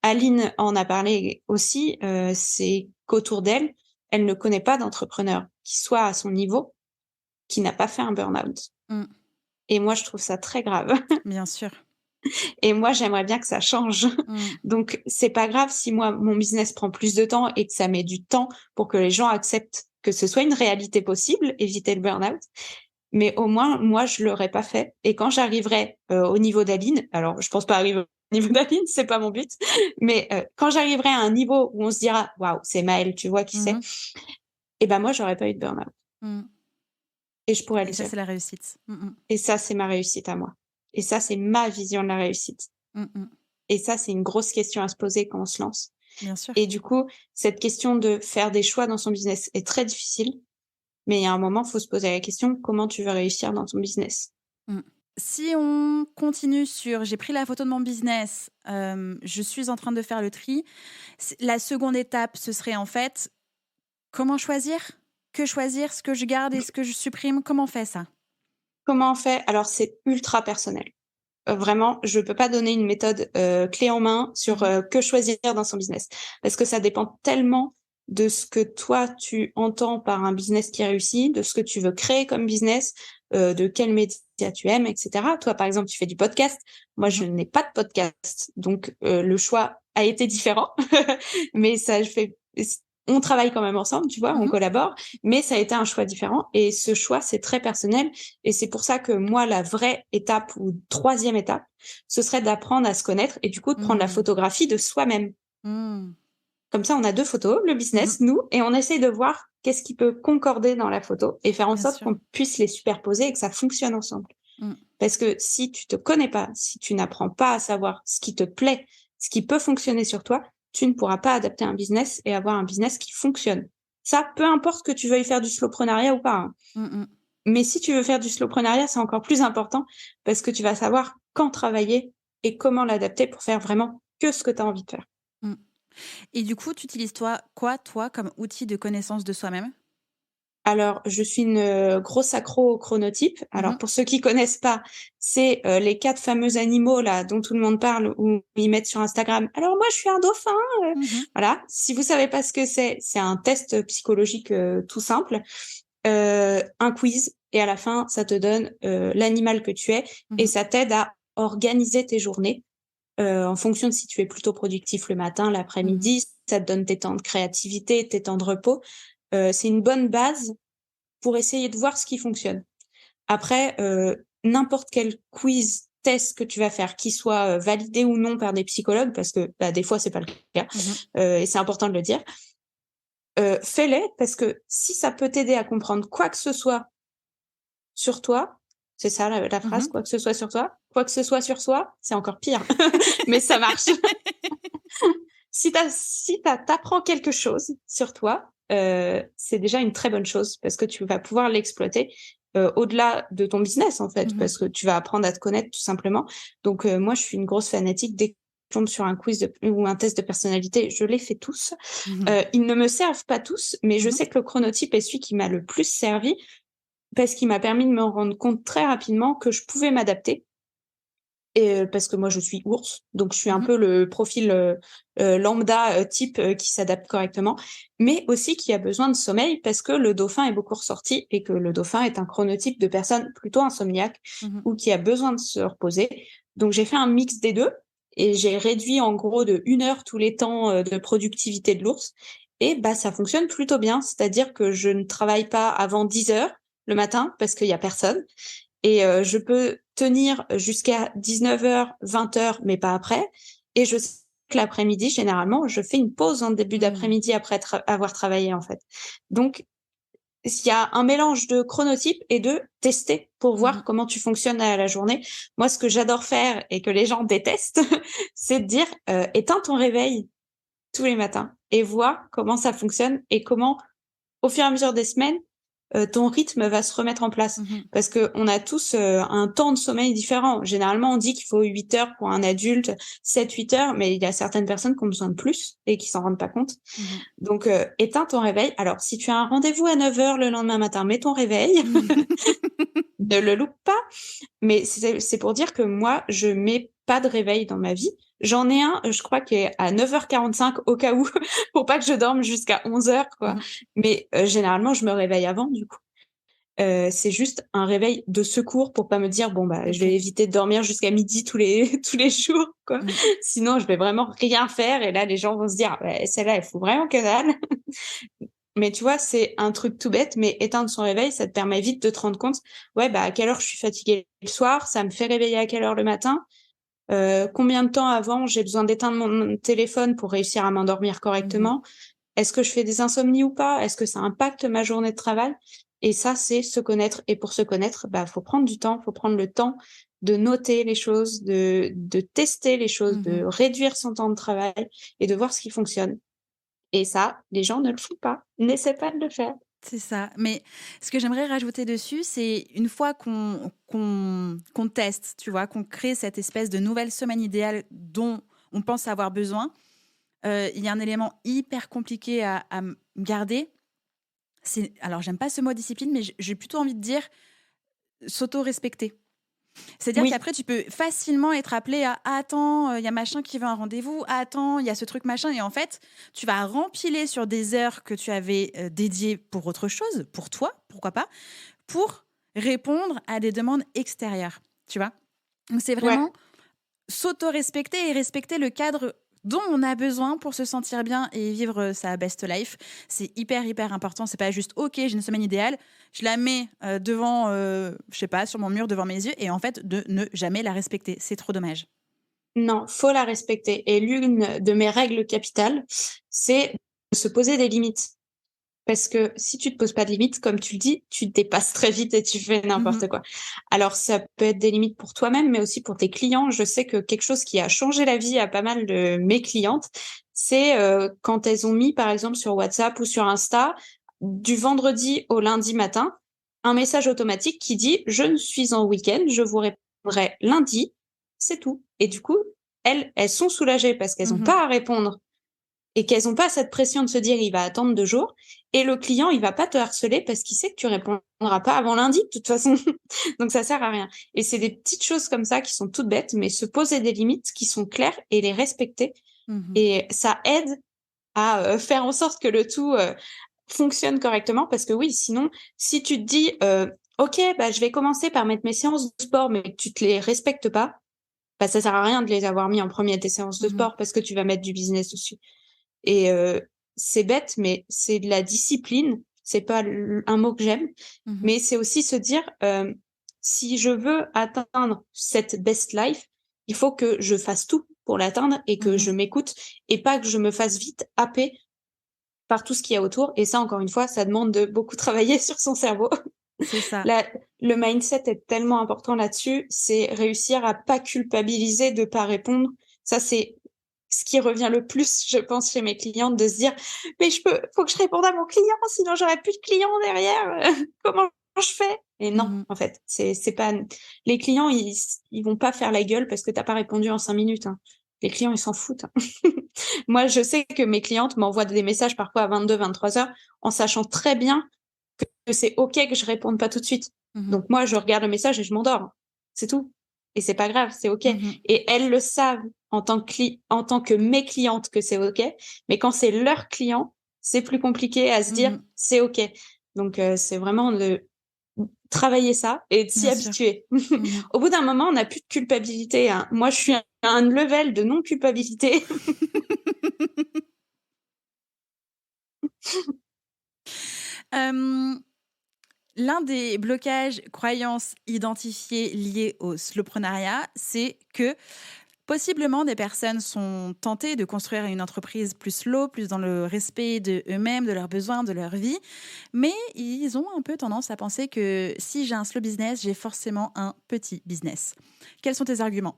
Aline en a parlé aussi, c'est qu'autour d'elle, elle ne connaît pas d'entrepreneur qui soit à son niveau, qui n'a pas fait un burn-out. Et moi, je trouve ça très grave. Bien sûr. Et moi, j'aimerais bien que ça change. Donc, c'est pas grave si moi, mon business prend plus de temps et que ça met du temps pour que les gens acceptent que ce soit une réalité possible, éviter le burn-out. Mais au moins, moi, je l'aurais pas fait. Et quand j'arriverai au niveau d'Aline, alors je pense pas arriver au niveau d'Aline, c'est pas mon but, mais quand j'arriverai à un niveau où on se dira, waouh, c'est Maëlle, tu vois qui c'est, et ben moi, j'aurais pas eu de burn-out. Et je pourrais le dire. Et ça, c'est la réussite. Et ça, c'est ma réussite à moi. Et ça, c'est ma vision de la réussite. Et ça, c'est une grosse question à se poser quand on se lance. Bien sûr. Et du coup, cette question de faire des choix dans son business est très difficile. Mais il y a un moment, il faut se poser la question, comment tu veux réussir dans ton business? Si on continue sur j'ai pris la photo de mon business, je suis en train de faire le tri, la seconde étape, ce serait en fait comment choisir? Que choisir? Ce que je garde et ce que je supprime? Comment on fait ça? Comment on fait? Alors, c'est ultra personnel. Vraiment, je peux pas donner une méthode clé en main sur que choisir dans son business. Parce que ça dépend tellement de ce que toi, tu entends par un business qui réussit, de ce que tu veux créer comme business, de quel média tu aimes, etc. Toi, par exemple, tu fais du podcast. Moi, je n'ai pas de podcast. Donc, le choix a été différent. Mais ça, on travaille quand même ensemble, tu vois, on collabore, mais ça a été un choix différent. Et ce choix, c'est très personnel. Et c'est pour ça que moi, la vraie étape ou troisième étape, ce serait d'apprendre à se connaître et du coup, de prendre la photographie de soi-même. Comme ça, on a 2 photos, le business, nous, et on essaye de voir qu'est-ce qui peut concorder dans la photo et faire en sorte qu'on puisse les superposer et que ça fonctionne ensemble. Parce que si tu te connais pas, si tu n'apprends pas à savoir ce qui te plaît, ce qui peut fonctionner sur toi, tu ne pourras pas adapter un business et avoir un business qui fonctionne. Ça, peu importe que tu veuilles faire du slowpreneuriat ou pas. Mais si tu veux faire du slowpreneuriat, c'est encore plus important parce que tu vas savoir quand travailler et comment l'adapter pour faire vraiment que ce que tu as envie de faire. Et du coup, tu utilises toi comme outil de connaissance de soi-même? Alors, je suis une grosse accro au chronotype. Alors, pour ceux qui connaissent pas, c'est les 4 fameux animaux là dont tout le monde parle ou ils mettent sur Instagram. Alors moi, je suis un dauphin. Voilà. Si vous savez pas ce que c'est un test psychologique tout simple, un quiz et à la fin, ça te donne l'animal que tu es et ça t'aide à organiser tes journées en fonction de si tu es plutôt productif le matin, l'après-midi. Ça te donne tes temps de créativité, tes temps de repos. C'est une bonne base pour essayer de voir ce qui fonctionne. Après, n'importe quel quiz, test que tu vas faire, qui soit validé ou non par des psychologues, parce que des fois, c'est pas le cas, et c'est important de le dire, fais-les, parce que si ça peut t'aider à comprendre quoi que ce soit sur toi, c'est ça la phrase, quoi que ce soit sur toi, quoi que ce soit sur soi, c'est encore pire, mais ça marche. Si t'apprends quelque chose sur toi, c'est déjà une très bonne chose parce que tu vas pouvoir l'exploiter au-delà de ton business en fait, parce que tu vas apprendre à te connaître tout simplement. Donc moi, je suis une grosse fanatique. Dès que je tombe sur un quiz ou un test de personnalité, je les fais tous. Ils ne me servent pas tous, mais je sais que le chronotype est celui qui m'a le plus servi parce qu'il m'a permis de me rendre compte très rapidement que je pouvais m'adapter. Et parce que moi je suis ours, donc je suis un peu le profil lambda type qui s'adapte correctement, mais aussi qui a besoin de sommeil parce que le dauphin est beaucoup ressorti et que le dauphin est un chronotype de personne plutôt insomniaque ou qui a besoin de se reposer. Donc j'ai fait un mix des deux et j'ai réduit en gros de 1 heure tous les temps de productivité de l'ours et ça fonctionne plutôt bien, c'est-à-dire que je ne travaille pas avant 10 heures le matin parce qu'il y a personne. Et je peux tenir jusqu'à 19h, 20h, mais pas après. Et je sais que l'après-midi, généralement, je fais une pause en début d'après-midi après avoir travaillé, en fait. Donc, il y a un mélange de chronotype et de tester pour voir comment tu fonctionnes à la journée. Moi, ce que j'adore faire et que les gens détestent, c'est de dire éteins ton réveil tous les matins et vois comment ça fonctionne et comment, au fur et à mesure des semaines, ton rythme va se remettre en place. Parce qu'on a tous un temps de sommeil différent. Généralement, on dit qu'il faut 8 heures pour un adulte, 7-8 heures, mais il y a certaines personnes qui ont besoin de plus et qui s'en rendent pas compte. Donc, éteins ton réveil. Alors, si tu as un rendez-vous à 9 heures le lendemain matin, mets ton réveil. Ne le loupe pas. Mais c'est pour dire que moi, je mets pas de réveil dans ma vie. J'en ai un, je crois, qui est à 9h45 au cas où, pour pas que je dorme jusqu'à 11h, quoi. Mais généralement, je me réveille avant, du coup. C'est juste un réveil de secours pour pas me dire, bon, bah, je vais éviter de dormir jusqu'à midi tous les jours, quoi. Sinon, je vais vraiment rien faire. Et là, les gens vont se dire, ouais, celle-là, elle fout vraiment que dalle. Mais tu vois, c'est un truc tout bête, mais éteindre son réveil, ça te permet vite de te rendre compte, ouais, bah, à quelle heure je suis fatiguée le soir, ça me fait réveiller à quelle heure le matin, combien de temps avant j'ai besoin d'éteindre mon téléphone pour réussir à m'endormir correctement, est-ce que je fais des insomnies ou pas, est-ce que ça impacte ma journée de travail? Et ça, c'est se connaître. Et pour se connaître, bah, faut prendre du temps, faut prendre le temps de noter les choses, de tester les choses, de réduire son temps de travail et de voir ce qui fonctionne. Et ça, les gens ne le font pas. N'essaie pas de le faire. C'est ça. Mais ce que j'aimerais rajouter dessus, c'est une fois qu'on teste, tu vois, qu'on crée cette espèce de nouvelle semaine idéale dont on pense avoir besoin, il y a un élément hyper compliqué à garder. Alors, j'aime pas ce mot discipline, mais j'ai plutôt envie de dire s'auto-respecter. C'est-à-dire qu'après, tu peux facilement être appelé à attends, il y a machin qui veut un rendez-vous, attends, il y a ce truc machin. Et en fait, tu vas rempiler sur des heures que tu avais dédiées pour autre chose, pour toi, pourquoi pas, pour répondre à des demandes extérieures. Tu vois ? Donc, c'est vraiment s'auto-respecter et respecter le cadre dont on a besoin pour se sentir bien et vivre sa best life. C'est hyper, hyper important. C'est pas juste, OK, j'ai une semaine idéale, je la mets devant, je sais pas, sur mon mur devant mes yeux et en fait, de ne jamais la respecter. C'est trop dommage. Non, faut la respecter. Et l'une de mes règles capitales, c'est de se poser des limites. Parce que si tu te poses pas de limites, comme tu le dis, tu te dépasses très vite et tu fais n'importe quoi. Alors, ça peut être des limites pour toi-même, mais aussi pour tes clients. Je sais que quelque chose qui a changé la vie à pas mal de mes clientes, c'est quand elles ont mis, par exemple, sur WhatsApp ou sur Insta, du vendredi au lundi matin, un message automatique qui dit « Je ne suis en week-end, je vous répondrai lundi », c'est tout. Et du coup, elles sont soulagées parce qu'elles n'ont pas à répondre et qu'elles n'ont pas cette pression de se dire il va attendre 2 jours. Et le client, il va pas te harceler parce qu'il sait que tu répondras pas avant lundi, de toute façon. Donc, ça sert à rien. Et c'est des petites choses comme ça qui sont toutes bêtes, mais se poser des limites qui sont claires et les respecter. Et ça aide à faire en sorte que le tout fonctionne correctement. Parce que oui, sinon, si tu te dis, OK, bah, je vais commencer par mettre mes séances de sport, mais que tu te les respectes pas, bah, ça sert à rien de les avoir mis en premier, tes séances de sport, parce que tu vas mettre du business dessus. Et c'est bête, mais c'est de la discipline. C'est pas un mot que j'aime, mais c'est aussi se dire si je veux atteindre cette best life, il faut que je fasse tout pour l'atteindre et que je m'écoute et pas que je me fasse vite happer par tout ce qu'il y a autour. Et ça, encore une fois, ça demande de beaucoup travailler sur son cerveau. C'est ça. Le mindset est tellement important là-dessus. C'est réussir à pas culpabiliser de pas répondre. Ça, c'est ce qui revient le plus, je pense, chez mes clientes, de se dire mais faut que je réponde à mon client, sinon j'aurai plus de clients derrière. Comment je fais? Et non, en fait, c'est pas les clients, ils vont pas faire la gueule parce que t'as pas répondu en 5 minutes. Hein. Les clients, ils s'en foutent. Hein. Moi, je sais que mes clientes m'envoient des messages parfois à 22, 23 heures en sachant très bien que c'est OK que je réponde pas tout de suite. Donc moi, je regarde le message et je m'endors. C'est tout. Et c'est pas grave, c'est OK. Et elles le savent en tant que mes clientes que c'est OK. Mais quand c'est leurs clients, c'est plus compliqué à se dire c'est OK. Donc c'est vraiment de travailler ça et de s'y habituer. Au bout d'un moment, on n'a plus de culpabilité. Hein. Moi, je suis à un level de non-culpabilité. L'un des blocages, croyances identifiés liés au slowpreneuriat, c'est que possiblement des personnes sont tentées de construire une entreprise plus slow, plus dans le respect de eux-mêmes, de leurs besoins, de leur vie, mais ils ont un peu tendance à penser que si j'ai un slow business, j'ai forcément un petit business. Quels sont tes arguments?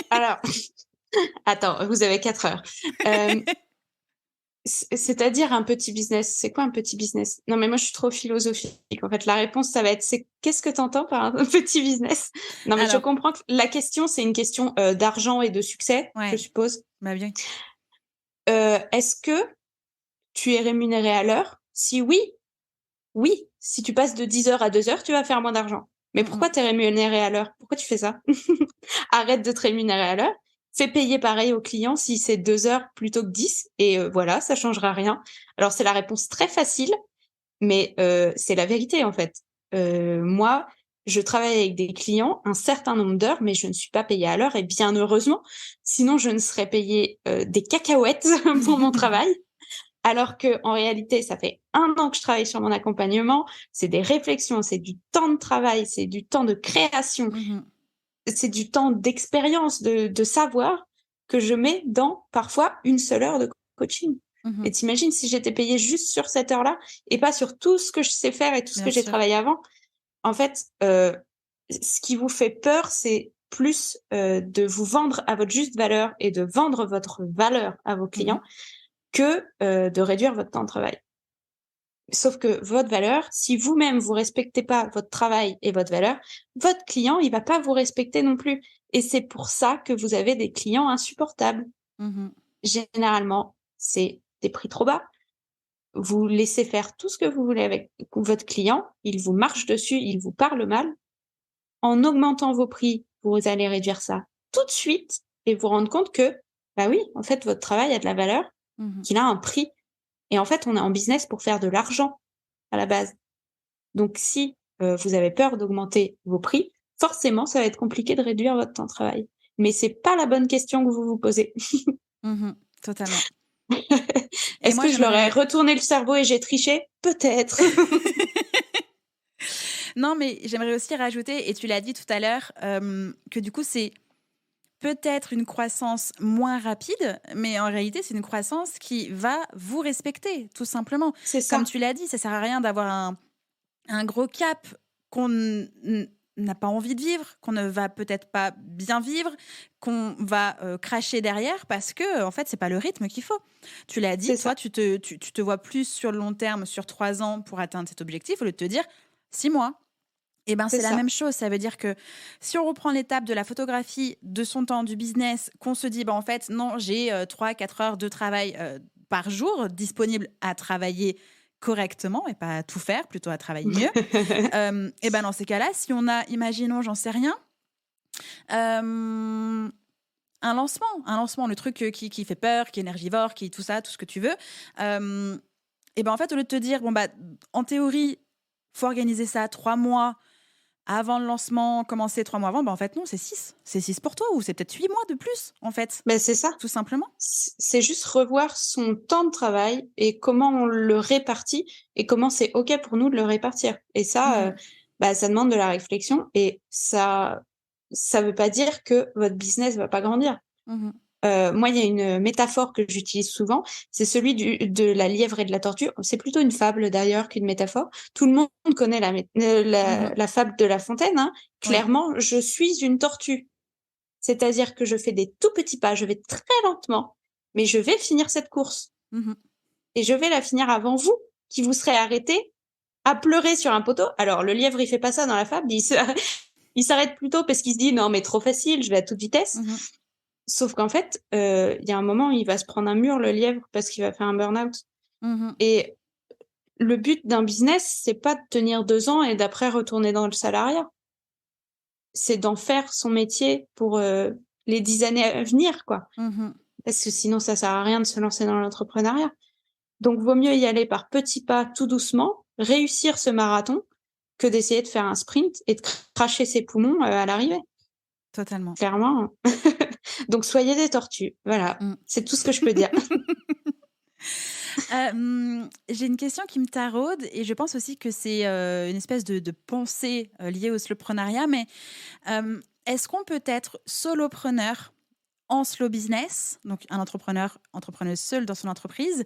Alors, attends, vous avez 4 heures. C'est-à-dire un petit business. C'est quoi un petit business? Non, mais moi, je suis trop philosophique. En fait, la réponse, ça va être, qu'est-ce que tu entends par un petit business? Non, mais je comprends que la question, c'est une question d'argent et de succès, je suppose. Bah bien. Est-ce que tu es rémunéré à l'heure? Si oui, si tu passes de 10 heures à 2 heures, tu vas faire moins d'argent. Mais pourquoi tu es rémunéré à l'heure? Pourquoi tu fais ça? Arrête de te rémunérer à l'heure. Fais payer pareil au client si c'est 2 heures plutôt que 10. Et voilà, ça changera rien. Alors, c'est la réponse très facile, mais c'est la vérité, en fait. Moi, je travaille avec des clients un certain nombre d'heures, mais je ne suis pas payée à l'heure, et bien heureusement. Sinon, je ne serais payée des cacahuètes pour mon travail. Alors que en réalité, ça fait 1 an que je travaille sur mon accompagnement. C'est des réflexions, c'est du temps de travail, c'est du temps de création, c'est du temps d'expérience, de savoir que je mets dans parfois une seule heure de coaching. Et t'imagines si j'étais payée juste sur cette heure-là et pas sur tout ce que je sais faire et tout ce que j'ai travaillé avant. En fait, ce qui vous fait peur, c'est plus de vous vendre à votre juste valeur et de vendre votre valeur à vos clients que de réduire votre temps de travail. Sauf que votre valeur, si vous-même vous respectez pas votre travail et votre valeur, votre client, il va pas vous respecter non plus. Et c'est pour ça que vous avez des clients insupportables. Généralement, c'est des prix trop bas. Vous laissez faire tout ce que vous voulez avec votre client, il vous marche dessus, il vous parle mal. En augmentant vos prix, vous allez réduire ça tout de suite et vous rendre compte que, bah oui, en fait, votre travail a de la valeur, qu'il a un prix. Et en fait, on est en business pour faire de l'argent à la base. Donc, si vous avez peur d'augmenter vos prix, forcément, ça va être compliqué de réduire votre temps de travail. Mais c'est pas la bonne question que vous vous posez. Totalement. Est-ce que je leur ai retourné le cerveau et j'ai triché? Peut-être. Non, mais j'aimerais aussi rajouter, et tu l'as dit tout à l'heure, que du coup, c'est peut-être une croissance moins rapide, mais en réalité, c'est une croissance qui va vous respecter, tout simplement. C'est ça. Comme tu l'as dit, ça sert à rien d'avoir un gros cap qu'on n'a pas envie de vivre, qu'on ne va peut-être pas bien vivre, qu'on va cracher derrière parce que, en fait, c'est pas le rythme qu'il faut. Tu l'as dit, toi, tu te vois plus sur le long terme, sur 3 ans pour atteindre cet objectif, au lieu de te dire 6 mois. Eh ben, c'est la même chose. Ça veut dire que si on reprend l'étape de la photographie, de son temps, du business, qu'on se dit, en fait, non, j'ai 3-4 heures de travail par jour disponibles à travailler correctement et pas à tout faire, plutôt à travailler mieux. Et ben dans ces cas-là, si on a, imaginons, j'en sais rien, un lancement, le truc qui fait peur, qui est énergivore, qui tout ça, tout ce que tu veux, et ben en fait, au lieu de te dire, en théorie, faut organiser ça 3 mois avant le lancement, commencer 3 mois avant, en fait, non, c'est 6. C'est 6 pour toi, ou c'est peut-être 8 mois de plus, en fait. Mais c'est ça. Tout simplement. C'est juste revoir son temps de travail et comment on le répartit et comment c'est OK pour nous de le répartir. Et ça, ça demande de la réflexion et ça veut pas dire que votre business va pas grandir. Moi, il y a une métaphore que j'utilise souvent, c'est celui de la lièvre et de la tortue. C'est plutôt une fable d'ailleurs qu'une métaphore. Tout le monde connaît la fable de La Fontaine. Hein. Clairement, je suis une tortue. C'est-à-dire que je fais des tout petits pas, je vais très lentement, mais je vais finir cette course. Et je vais la finir avant vous, qui vous serez arrêtés à pleurer sur un poteau. Alors, le lièvre, il fait pas ça dans la fable, il s'arrête plutôt parce qu'il se dit « Non, mais trop facile, je vais à toute vitesse ». Sauf qu'en fait, il y a un moment où il va se prendre un mur, le lièvre, parce qu'il va faire un burn-out. Et le but d'un business, c'est pas de tenir 2 ans et d'après retourner dans le salariat. C'est d'en faire son métier pour les 10 années à venir, quoi. Parce que sinon, ça sert à rien de se lancer dans l'entrepreneuriat. Donc, vaut mieux y aller par petits pas, tout doucement, réussir ce marathon, que d'essayer de faire un sprint et de cracher ses poumons à l'arrivée. Totalement. Clairement. Donc, soyez des tortues. Voilà, c'est tout ce que je peux dire. J'ai une question qui me taraude et je pense aussi que c'est une espèce de pensée liée au slowpreneuriat, mais est-ce qu'on peut être solopreneur en slow business, donc un entrepreneuse seule dans son entreprise,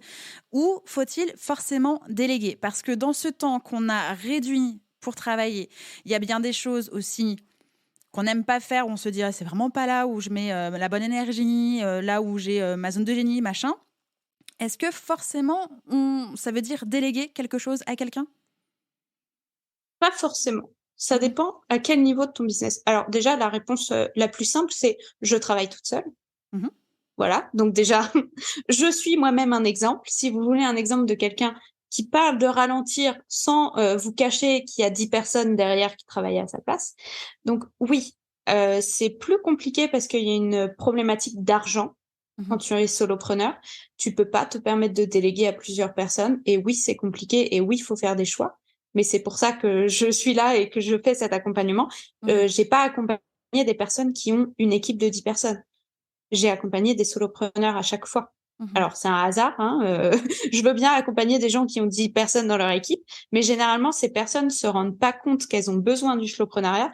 ou faut-il forcément déléguer? Parce que dans ce temps qu'on a réduit pour travailler, il y a bien des choses aussi qu'on n'aime pas faire, où on se dit c'est vraiment pas là où je mets la bonne énergie, là où j'ai ma zone de génie, machin. Est-ce que forcément, ça veut dire déléguer quelque chose à quelqu'un? Pas forcément. Ça dépend à quel niveau de ton business. Alors déjà, la réponse la plus simple, c'est je travaille toute seule. Voilà, donc déjà, je suis moi-même un exemple. Si vous voulez un exemple de quelqu'un qui parle de ralentir sans vous cacher qu'il y a 10 personnes derrière qui travaillent à sa place. Donc oui, c'est plus compliqué parce qu'il y a une problématique d'argent. Quand tu es solopreneur, tu peux pas te permettre de déléguer à plusieurs personnes. Et oui, c'est compliqué. Et oui, il faut faire des choix. Mais c'est pour ça que je suis là et que je fais cet accompagnement. J'ai pas accompagné des personnes qui ont une équipe de 10 personnes. J'ai accompagné des solopreneurs à chaque fois. Alors, c'est un hasard. Je veux bien accompagner des gens qui ont 10 personnes dans leur équipe, mais généralement, ces personnes se rendent pas compte qu'elles ont besoin du soloprenariat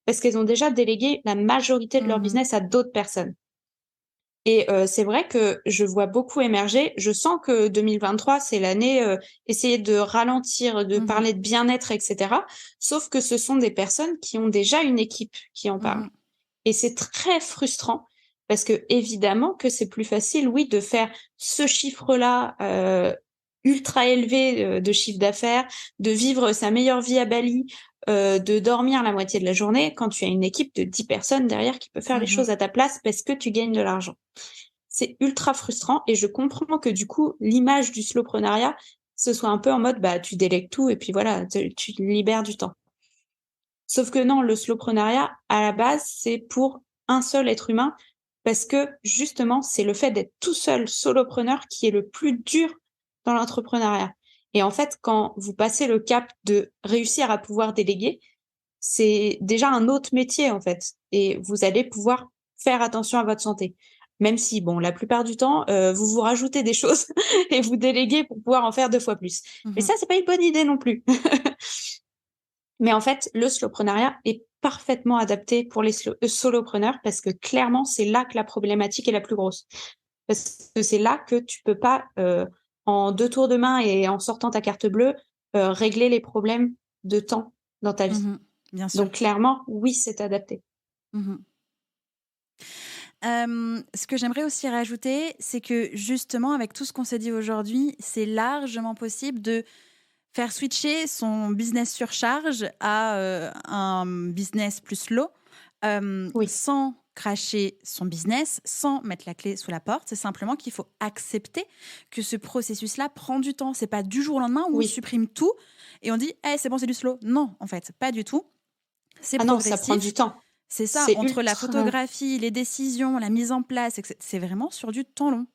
parce qu'elles ont déjà délégué la majorité de leur business à d'autres personnes. Et c'est vrai que je vois beaucoup émerger. Je sens que 2023, c'est l'année essayer de ralentir, de parler de bien-être, etc. Sauf que ce sont des personnes qui ont déjà une équipe qui en parle. Et c'est très frustrant parce que évidemment que c'est plus facile, oui, de faire ce chiffre-là ultra élevé de chiffre d'affaires, de vivre sa meilleure vie à Bali, de dormir la moitié de la journée quand tu as une équipe de 10 personnes derrière qui peut faire les choses à ta place parce que tu gagnes de l'argent. C'est ultra frustrant et je comprends que du coup, l'image du slowpreneuriat, ce soit un peu en mode, bah, tu délègues tout et puis voilà, tu libères du temps. Sauf que non, le slowpreneuriat, à la base, c'est pour un seul être humain parce que justement, c'est le fait d'être tout seul solopreneur qui est le plus dur dans l'entrepreneuriat. Et en fait, quand vous passez le cap de réussir à pouvoir déléguer, c'est déjà un autre métier, en fait. Et vous allez pouvoir faire attention à votre santé. Même si, bon, la plupart du temps, vous vous rajoutez des choses et vous déléguez pour pouvoir en faire 2 fois plus. Mais ça, c'est pas une bonne idée non plus. Mais en fait, le slowpreneuriat est parfaitement adapté pour les solopreneurs parce que clairement, c'est là que la problématique est la plus grosse. Parce que c'est là que tu peux pas, en 2 tours de main et en sortant ta carte bleue, régler les problèmes de temps dans ta vie. Bien sûr. Donc clairement, oui, c'est adapté. Ce que j'aimerais aussi rajouter, c'est que justement, avec tout ce qu'on s'est dit aujourd'hui, c'est largement possible de faire switcher son business surcharge à un business plus slow, sans cracher son business, sans mettre la clé sous la porte. C'est simplement qu'il faut accepter que ce processus-là prend du temps. C'est pas du jour au lendemain où on supprime tout et on dit hey, c'est bon, c'est du slow. Non, en fait, pas du tout. C'est progressif. Non, ça prend du temps. C'est ça, entre la photographie, les décisions, la mise en place, c'est vraiment sur du temps long.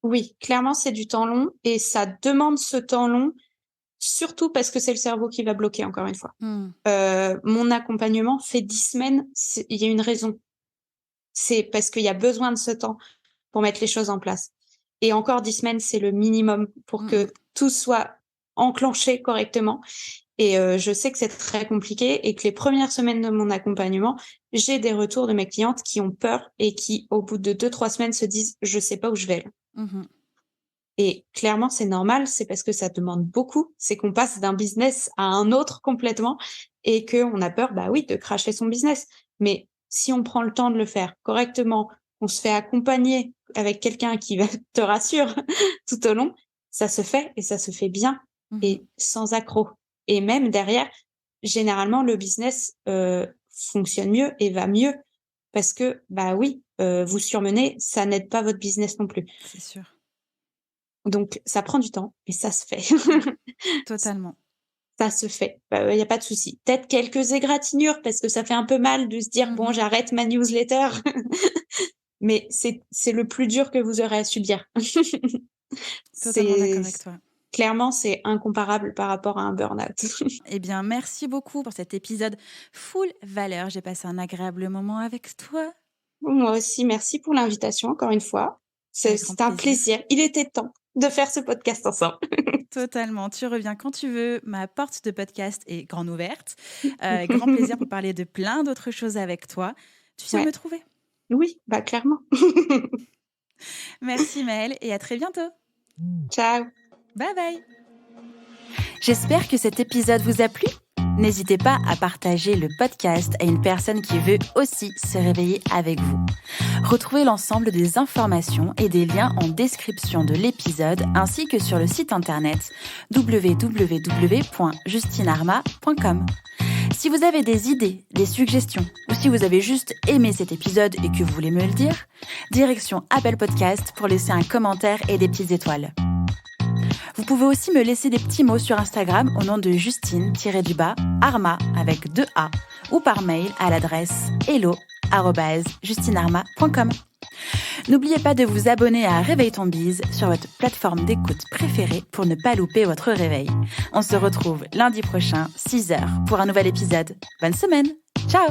Oui, clairement, c'est du temps long et ça demande ce temps long. Surtout parce que c'est le cerveau qui va bloquer, encore une fois. Mon accompagnement fait 10 semaines, il y a une raison. C'est parce qu'il y a besoin de ce temps pour mettre les choses en place. Et encore 10 semaines, c'est le minimum pour que tout soit enclenché correctement. Et je sais que c'est très compliqué et que les premières semaines de mon accompagnement, j'ai des retours de mes clientes qui ont peur et qui, au bout de 2-3 semaines, se disent « je sais pas où je vais là ». Et clairement, c'est normal, c'est parce que ça demande beaucoup. C'est qu'on passe d'un business à un autre complètement et qu'on a peur, bah oui, de cracher son business. Mais si on prend le temps de le faire correctement, on se fait accompagner avec quelqu'un qui te rassure tout au long, ça se fait et ça se fait bien et sans accroc. Et même derrière, généralement, le business fonctionne mieux et va mieux parce que, bah oui, vous surmenez, ça n'aide pas votre business non plus. C'est sûr. Donc, ça prend du temps, mais ça se fait. Totalement. Ça se fait. Y a pas de souci. Peut-être quelques égratignures parce que ça fait un peu mal de se dire bon, j'arrête ma newsletter. Mais c'est le plus dur que vous aurez à subir. Totalement d'accord avec toi. Clairement, c'est incomparable par rapport à un burn-out. Eh bien, merci beaucoup pour cet épisode full valeur. J'ai passé un agréable moment avec toi. Moi aussi, merci pour l'invitation, encore une fois. C'est un plaisir. Il était temps de faire ce podcast ensemble. Totalement. Tu reviens quand tu veux. Ma porte de podcast est grande ouverte. Grand plaisir pour parler de plein d'autres choses avec toi. Tu viens me trouver. Oui, bah clairement. Merci Maëlle et à très bientôt. Ciao. Bye bye. J'espère que cet épisode vous a plu. N'hésitez pas à partager le podcast à une personne qui veut aussi se réveiller avec vous. Retrouvez l'ensemble des informations et des liens en description de l'épisode ainsi que sur le site internet www.justinarma.com. Si vous avez des idées, des suggestions ou si vous avez juste aimé cet épisode et que vous voulez me le dire, direction Apple Podcast pour laisser un commentaire et des petites étoiles. Vous pouvez aussi me laisser des petits mots sur Instagram au nom de Justine-Arma avec 2 A ou par mail à l'adresse hello@justinarma.com. N'oubliez pas de vous abonner à Réveille ton bise sur votre plateforme d'écoute préférée pour ne pas louper votre réveil. On se retrouve lundi prochain, 6h, pour un nouvel épisode. Bonne semaine. Ciao!